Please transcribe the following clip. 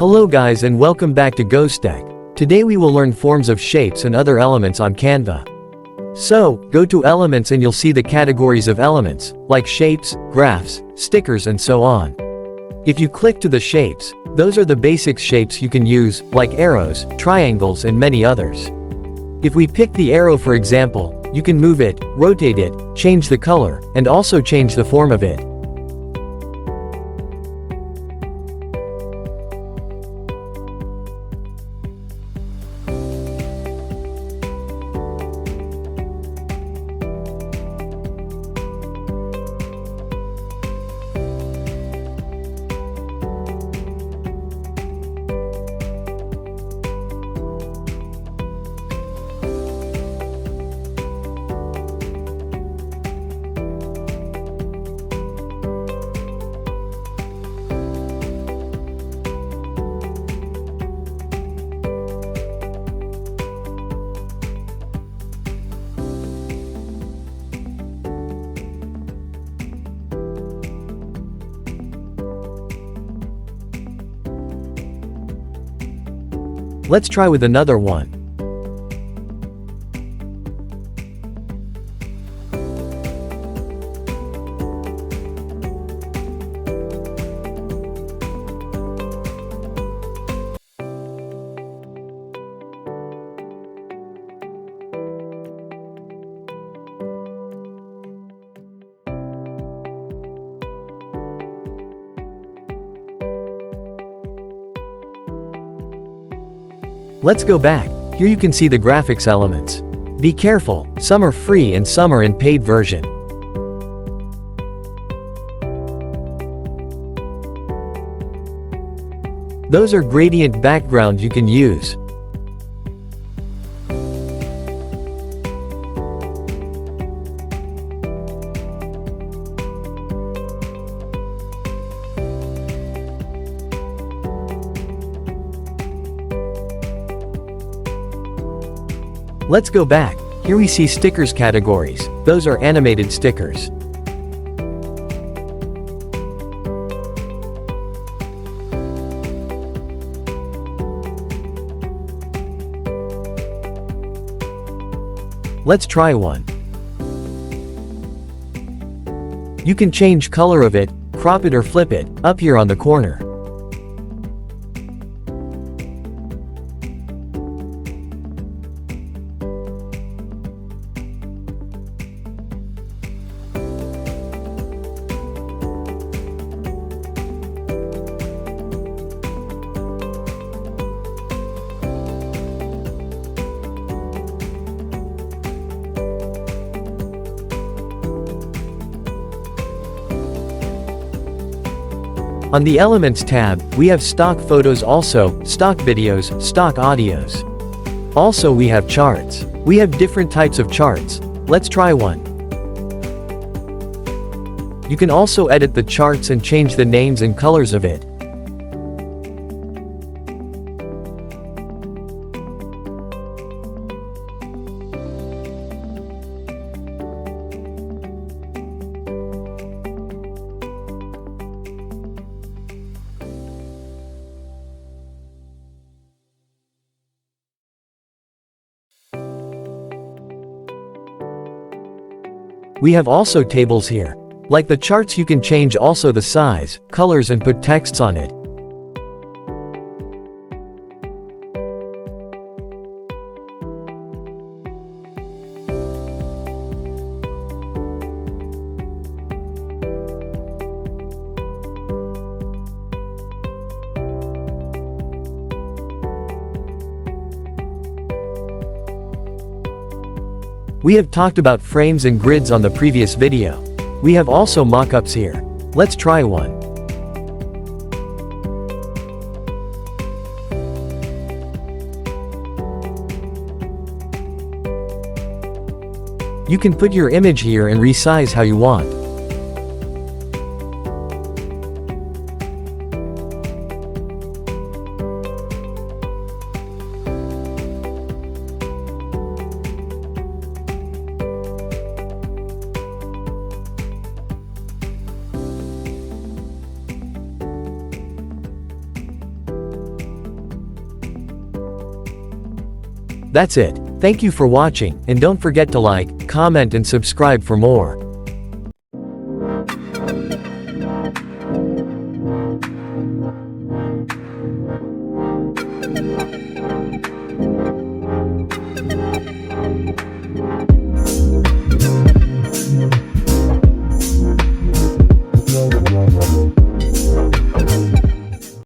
Hello guys and welcome back to GosTech. Today we will learn forms of shapes and other elements on Canva. So, go to Elements and you'll see the categories of elements, like shapes, graphs, stickers and so on. If you click to the shapes, those are the basic shapes you can use, like arrows, triangles and many others. If we pick the arrow for example, you can move it, rotate it, change the color, and also change the form of it. Let's try with another one. Let's go back. Here you can see the graphics elements. Be careful, some are free and some are in paid version. Those are gradient backgrounds you can use. Let's go back. Here we see stickers categories. Those are animated stickers. Let's try one. You can change color of it, crop it or flip it, up here on the corner. On the Elements tab, we have stock photos also, stock videos, stock audios. Also we have charts. We have different types of charts. Let's try one. You can also edit the charts and change the names and colors of it. We have also tables here. Like the charts you can change also the size, colors and put texts on it. We have talked about frames and grids on the previous video. We have also mockups here. Let's try one. You can put your image here and resize how you want. That's it. Thank you for watching, and don't forget to like, comment and subscribe for more.